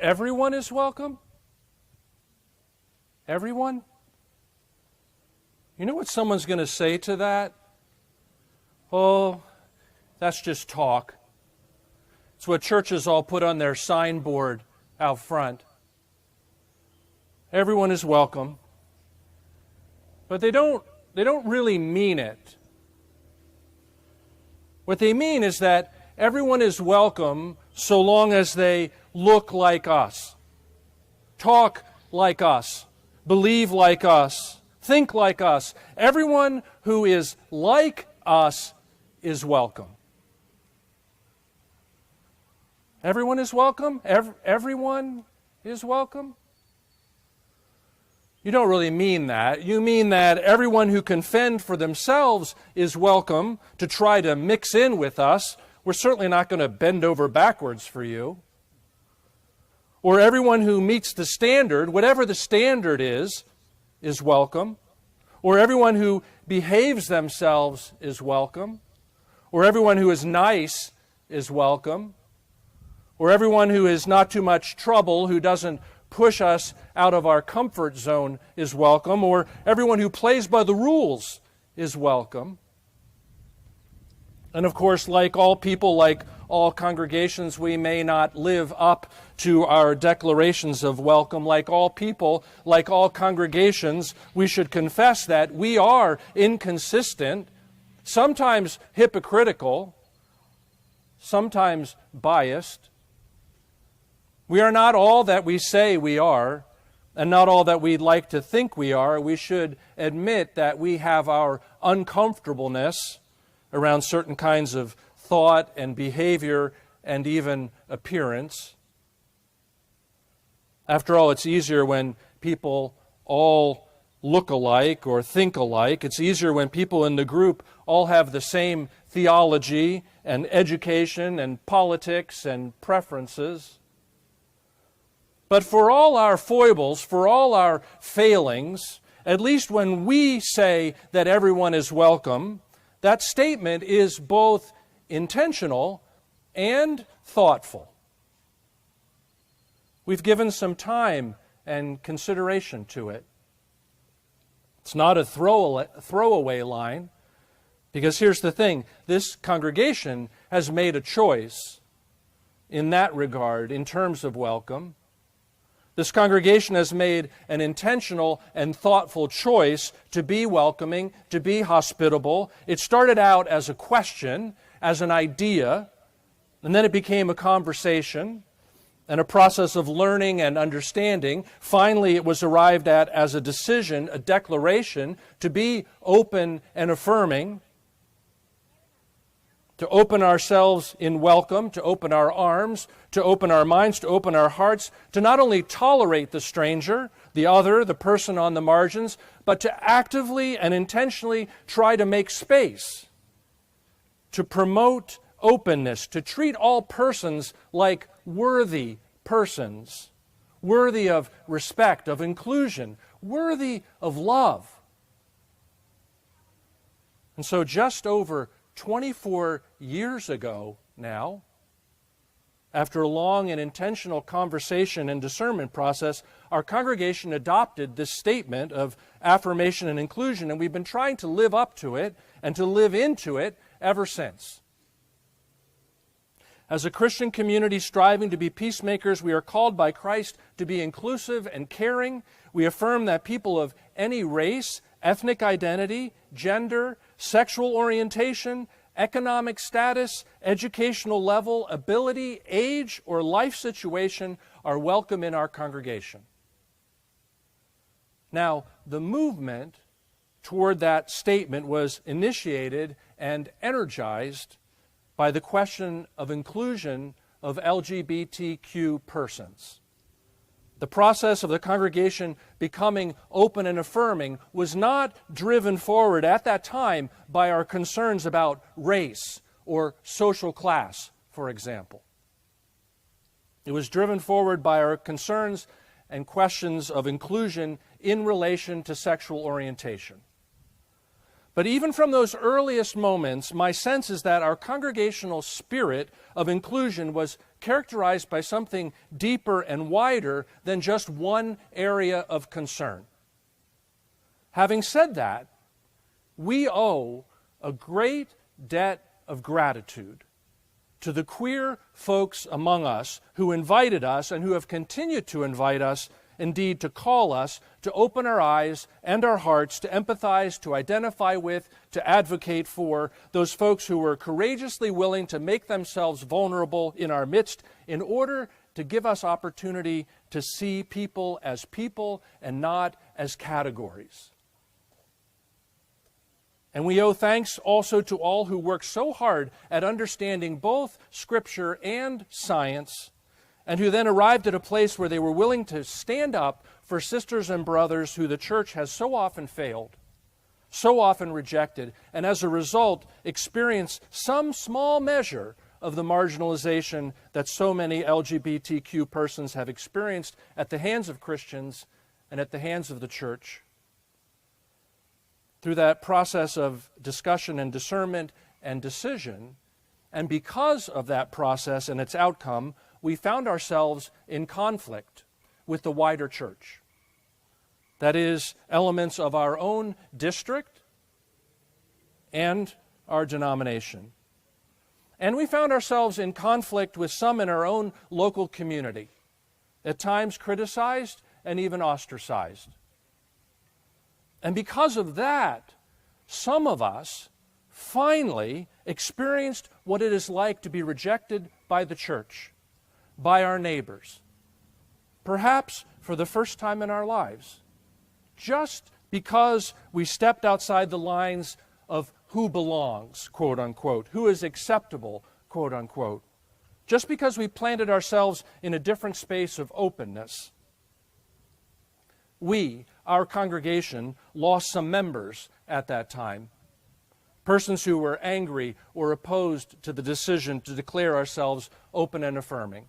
everyone is welcome? Everyone? You know what someone's going to say to that? Oh, that's just talk. It's what churches all put on their signboard out front. Everyone is welcome. But they don't really mean it. What they mean is that everyone is welcome so long as they look like us, talk like us, believe like us, think like us. Everyone who is like us is welcome. Everyone is welcome? Everyone is welcome? You don't really mean that. You mean that everyone who can fend for themselves is welcome to try to mix in with us. We're certainly not going to bend over backwards for you. Or everyone who meets the standard, whatever the standard is welcome. Or everyone who behaves themselves is welcome. Or everyone who is nice is welcome. Or everyone who is not too much trouble, who doesn't push us out of our comfort zone is welcome. Or everyone who plays by the rules is welcome. And of course, like all people, like all congregations, we may not live up to our declarations of welcome. Like all people, like all congregations, we should confess that we are inconsistent, sometimes hypocritical, sometimes biased. We are not all that we say we are, and not all that we'd like to think we are. We should admit that we have our uncomfortableness around certain kinds of thought and behavior and even appearance. After all, it's easier when people all look alike or think alike. It's easier when people in the group all have the same theology and education and politics and preferences. But for all our foibles, for all our failings, at least when we say that everyone is welcome, that statement is both intentional and thoughtful. We've given some time and consideration to it. It's not a throwaway line, because here's the thing, this congregation has made a choice in that regard in terms of welcome. This congregation has made an intentional and thoughtful choice to be welcoming, to be hospitable. It started out as a question, as an idea, and then it became a conversation and a process of learning and understanding. Finally, it was arrived at as a decision, a declaration, to be open and affirming, to open ourselves in welcome, to open our arms, to open our minds, to open our hearts, to not only tolerate the stranger, the other, the person on the margins, but to actively and intentionally try to make space, to promote openness, to treat all persons like worthy persons, worthy of respect, of inclusion, worthy of love. And so just over 24 years ago now, after a long and intentional conversation and discernment process, our congregation adopted this statement of affirmation and inclusion, and we've been trying to live up to it and to live into it ever since. As a Christian community striving to be peacemakers, we are called by Christ to be inclusive and caring. We affirm that people of any race, ethnic identity, gender, sexual orientation, economic status, educational level, ability, age, or life situation are welcome in our congregation. Now, the movement toward that statement was initiated and energized by the question of inclusion of LGBTQ persons. The process of the congregation becoming open and affirming was not driven forward at that time by our concerns about race or social class, for example. It was driven forward by our concerns and questions of inclusion in relation to sexual orientation. But even from those earliest moments, my sense is that our congregational spirit of inclusion was characterized by something deeper and wider than just one area of concern. Having said that, we owe a great debt of gratitude to the queer folks among us who invited us and who have continued to invite us, indeed to call us, to open our eyes and our hearts, to empathize, to identify with, to advocate for those folks who were courageously willing to make themselves vulnerable in our midst in order to give us opportunity to see people and not as categories. And we owe thanks also to all who work so hard at understanding both Scripture and science, and who then arrived at a place where they were willing to stand up for sisters and brothers who the church has so often failed, so often rejected, and as a result experience some small measure of the marginalization that so many LGBTQ persons have experienced at the hands of Christians and at the hands of the church. Through that process of discussion and discernment and decision, and because of that process and its outcome, we found ourselves in conflict with the wider church. That is, elements of our own district and our denomination. And we found ourselves in conflict with some in our own local community, at times criticized and even ostracized. And because of that, some of us finally experienced what it is like to be rejected by the church, by our neighbors, perhaps for the first time in our lives, just because we stepped outside the lines of who belongs, quote unquote, who is acceptable, quote unquote, just because we planted ourselves in a different space of openness. We, our congregation, lost some members at that time, persons who were angry or opposed to the decision to declare ourselves open and affirming.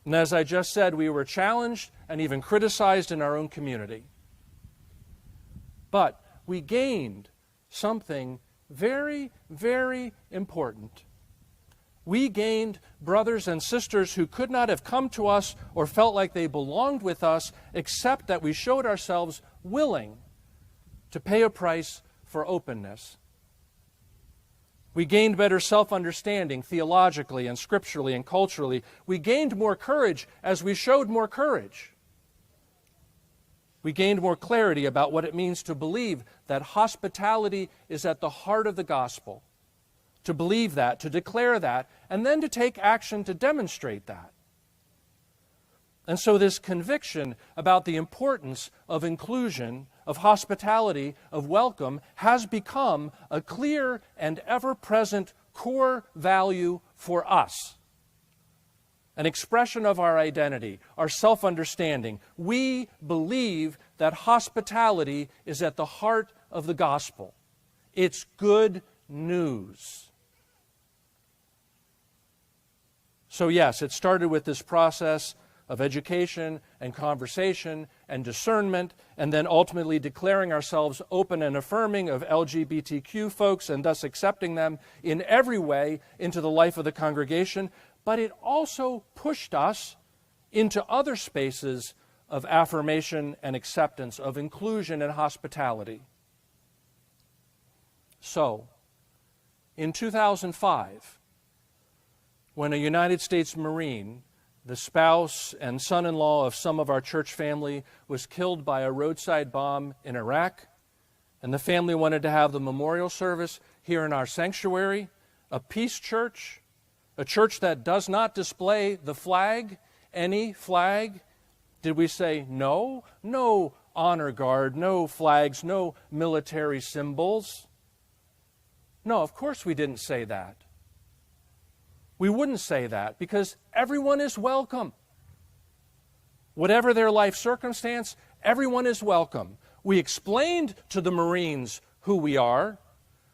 And as I just said, we were challenged and even criticized in our own community. But we gained something very, very important. We gained brothers and sisters who could not have come to us or felt like they belonged with us, except that we showed ourselves willing to pay a price for openness. We gained better self-understanding theologically and scripturally and culturally. We gained more courage as we showed more courage. We gained more clarity about what it means to believe that hospitality is at the heart of the gospel, to believe that, to declare that, and then to take action to demonstrate that. And so this conviction about the importance of inclusion, of hospitality, of welcome, has become a clear and ever-present core value for us. An expression of our identity, our self-understanding. We believe that hospitality is at the heart of the gospel. It's good news. So yes, it started with this process of education and conversation and discernment, and then ultimately declaring ourselves open and affirming of LGBTQ folks and thus accepting them in every way into the life of the congregation. But it also pushed us into other spaces of affirmation and acceptance, of inclusion and hospitality. So, in 2005, when a United States Marine, the spouse and son-in-law of some of our church family, was killed by a roadside bomb in Iraq, and the family wanted to have the memorial service here in our sanctuary, a peace church, a church that does not display the flag, any flag, did we say no? No honor guard, no flags, no military symbols. No, of course we didn't say that. We wouldn't say that because everyone is welcome. Whatever their life circumstance, everyone is welcome. We explained to the Marines who we are.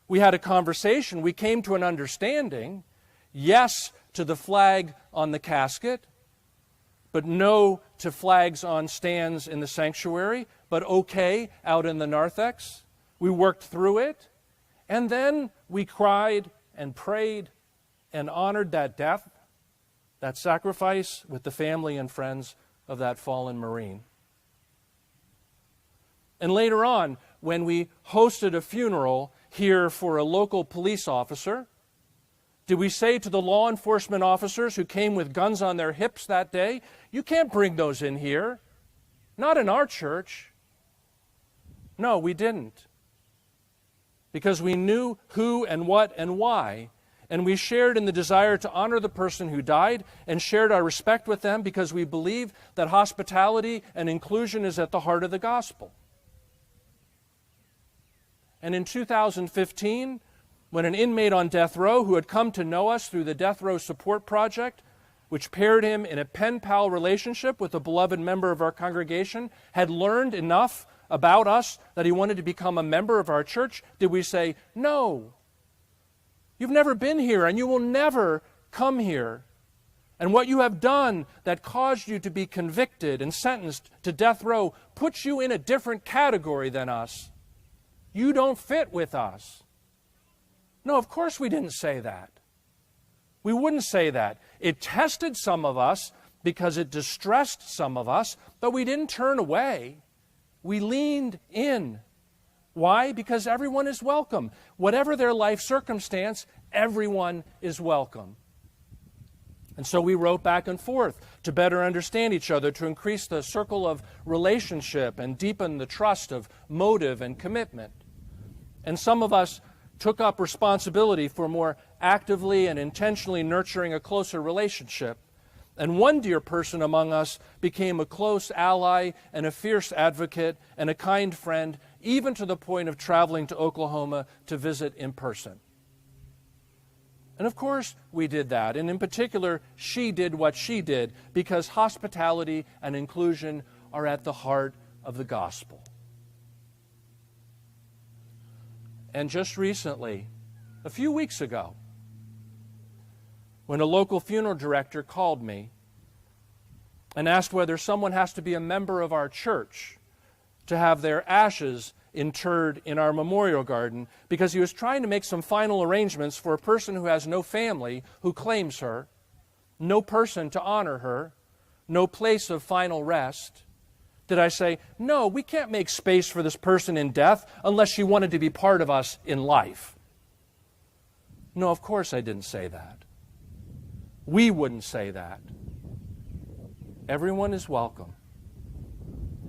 We had a conversation. We came to an understanding. Yes to the flag on the casket, but no to flags on stands in the sanctuary, but okay out in the narthex. We worked through it, and then we cried and prayed and honored that death, that sacrifice with the family and friends of that fallen Marine. And later on, when we hosted a funeral here for a local police officer, did we say to the law enforcement officers who came with guns on their hips that day, you can't bring those in here, not in our church? No, we didn't. Because we knew who and what and why, and we shared in the desire to honor the person who died and shared our respect with them because we believe that hospitality and inclusion is at the heart of the gospel. And in 2015, when an inmate on death row who had come to know us through the Death Row Support Project, which paired him in a pen-pal relationship with a beloved member of our congregation, had learned enough about us that he wanted to become a member of our church, did we say, no, you've never been here and you will never come here. And what you have done that caused you to be convicted and sentenced to death row puts you in a different category than us. You don't fit with us. No, of course we didn't say that. We wouldn't say that. It tested some of us because it distressed some of us, but we didn't turn away. We leaned in. Why? Because everyone is welcome. Whatever their life circumstance, everyone is welcome. And so we wrote back and forth to better understand each other, to increase the circle of relationship and deepen the trust of motive and commitment. And some of us took up responsibility for more actively and intentionally nurturing a closer relationship. And one dear person among us became a close ally and a fierce advocate and a kind friend, even to the point of traveling to Oklahoma to visit in person. And of course we did that, and in particular she did what she did because hospitality and inclusion are at the heart of the gospel. And just recently, a few weeks ago, when a local funeral director called me and asked whether someone has to be a member of our church to have their ashes interred in our memorial garden, because he was trying to make some final arrangements for a person who has no family who claims her, no person to honor her, no place of final rest. Did I say, no, we can't make space for this person in death unless she wanted to be part of us in life? No, of course I didn't say that. We wouldn't say that. Everyone is welcome.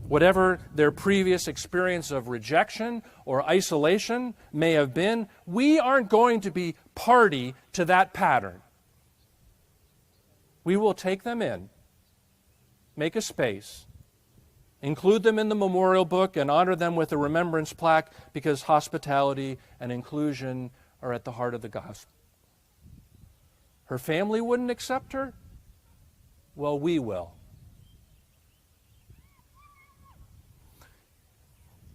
Whatever their previous experience of rejection or isolation may have been, we aren't going to be party to that pattern. We will take them in, make a space, include them in the memorial book, and honor them with a remembrance plaque because hospitality and inclusion are at the heart of the gospel. Her family wouldn't accept her? Well, we will.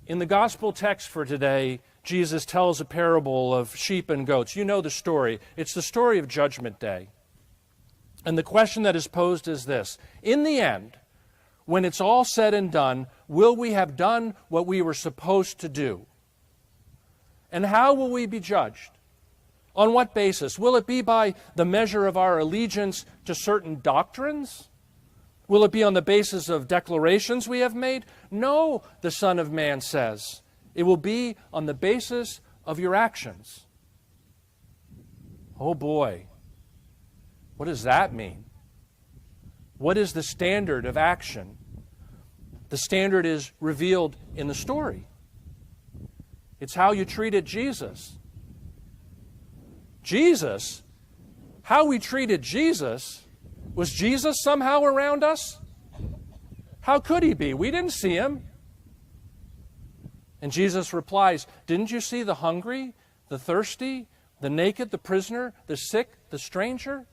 In the gospel text for today, Jesus tells a parable of sheep and goats. You know the story. It's the story of Judgment Day. And the question that is posed is this: in the end, when it's all said and done, will we have done what we were supposed to do? And how will we be judged? On what basis? Will it be by the measure of our allegiance to certain doctrines? Will it be on the basis of declarations we have made? No, the Son of Man says. It will be on the basis of your actions. Oh boy, what does that mean? What is the standard of action? The standard is revealed in the story. It's how you treated Jesus. Jesus? How we treated Jesus? Was Jesus somehow around us? How could he be? We didn't see him. And Jesus replies, didn't you see the hungry, the thirsty, the naked, the prisoner, the sick, the stranger?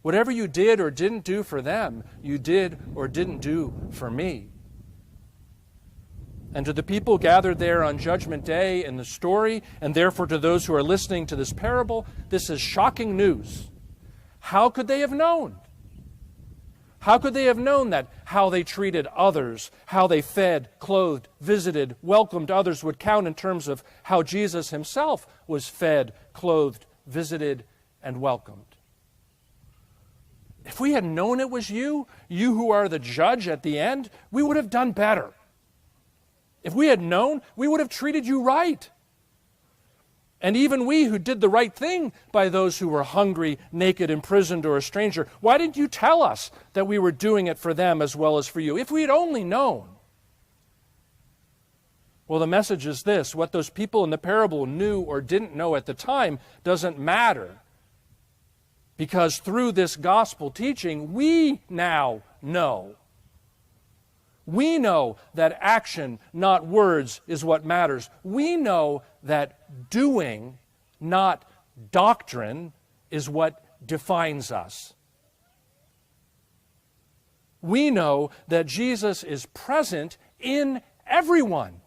Whatever you did or didn't do for them, you did or didn't do for me. And to the people gathered there on Judgment Day in the story, and therefore to those who are listening to this parable, this is shocking news. How could they have known? How could they have known that how they treated others, how they fed, clothed, visited, welcomed others would count in terms of how Jesus himself was fed, clothed, visited, and welcomed? If we had known it was you who are the judge at the end, we would have done better. If we had known, we would have treated you right. And even we who did the right thing by those who were hungry, naked, imprisoned, or a stranger, why didn't you tell us that we were doing it for them as well as for you? If we had only known. Well, the message is this: what those people in the parable knew or didn't know at the time doesn't matter. Because through this gospel teaching, we now know. We know that action, not words, is what matters. We know that doing, not doctrine, is what defines us. We know that Jesus is present in everyone.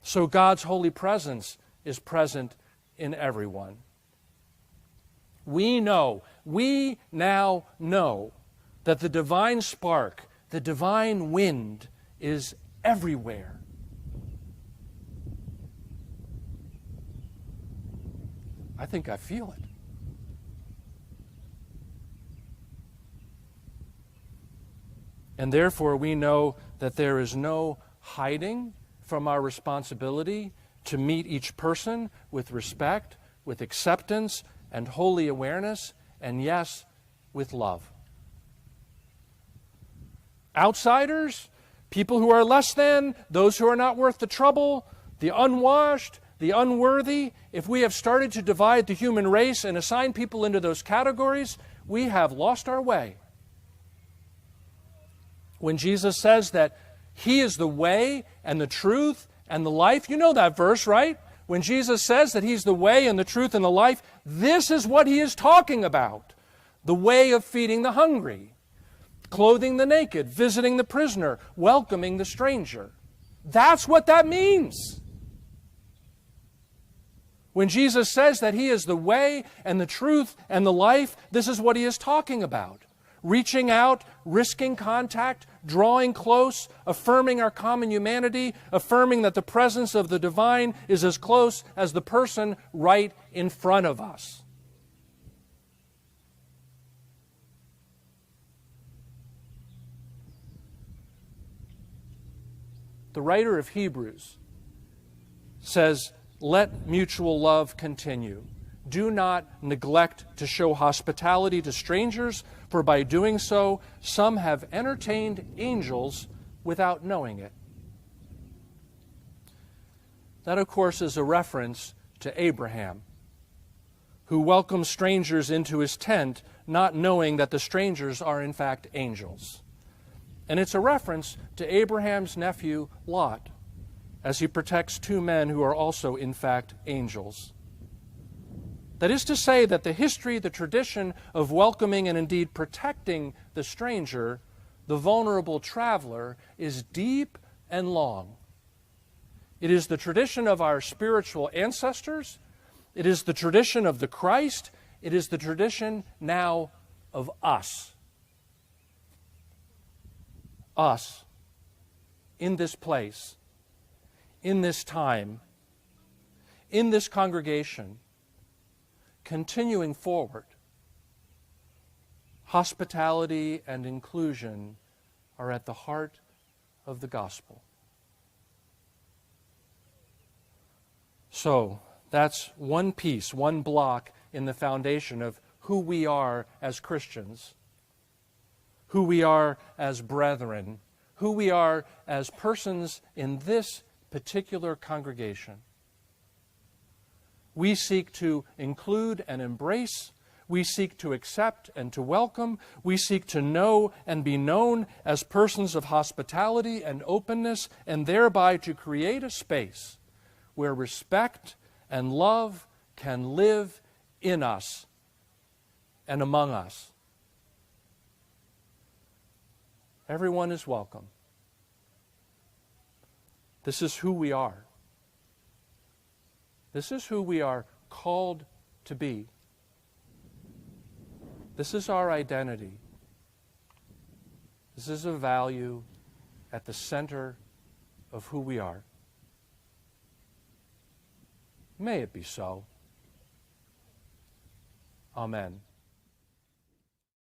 So God's holy presence is present in everyone. We now know that the divine spark, the divine wind, is everywhere. I think I feel it. And therefore we know that there is no hiding from our responsibility to meet each person with respect, with acceptance, and holy awareness, and yes, with love. Outsiders, people who are less than, those who are not worth the trouble, the unwashed, the unworthy, if we have started to divide the human race and assign people into those categories, we have lost our way. When Jesus says that He is the way and the truth and the life, you know that verse, right? When Jesus says that He's the way and the truth and the life, this is what He is talking about. The way of feeding the hungry, clothing the naked, visiting the prisoner, welcoming the stranger. That's what that means. When Jesus says that He is the way and the truth and the life, this is what He is talking about. Reaching out, risking contact, drawing close, affirming our common humanity, affirming that the presence of the divine is as close as the person right in front of us. The writer of Hebrews says, "Let mutual love continue. Do not neglect to show hospitality to strangers, for by doing so, some have entertained angels without knowing it." That, of course, is a reference to Abraham, who welcomes strangers into his tent, not knowing that the strangers are in fact angels. And it's a reference to Abraham's nephew, Lot, as he protects two men who are also, in fact, angels. That is to say that the history, the tradition of welcoming and indeed protecting the stranger, the vulnerable traveler, is deep and long. It is the tradition of our spiritual ancestors. It is the tradition of the Christ. It is the tradition now of us. Us, in this place, in this time, in this congregation, continuing forward. Hospitality and inclusion are at the heart of the gospel. So, that's one piece, one block in the foundation of who we are as Christians, who we are as brethren, who we are as persons in this particular congregation. We seek to include and embrace. We seek to accept and to welcome. We seek to know and be known as persons of hospitality and openness, and thereby to create a space where respect and love can live in us and among us. Everyone is welcome. This is who we are. This is who we are called to be. This is our identity. This is a value at the center of who we are. May it be so. Amen.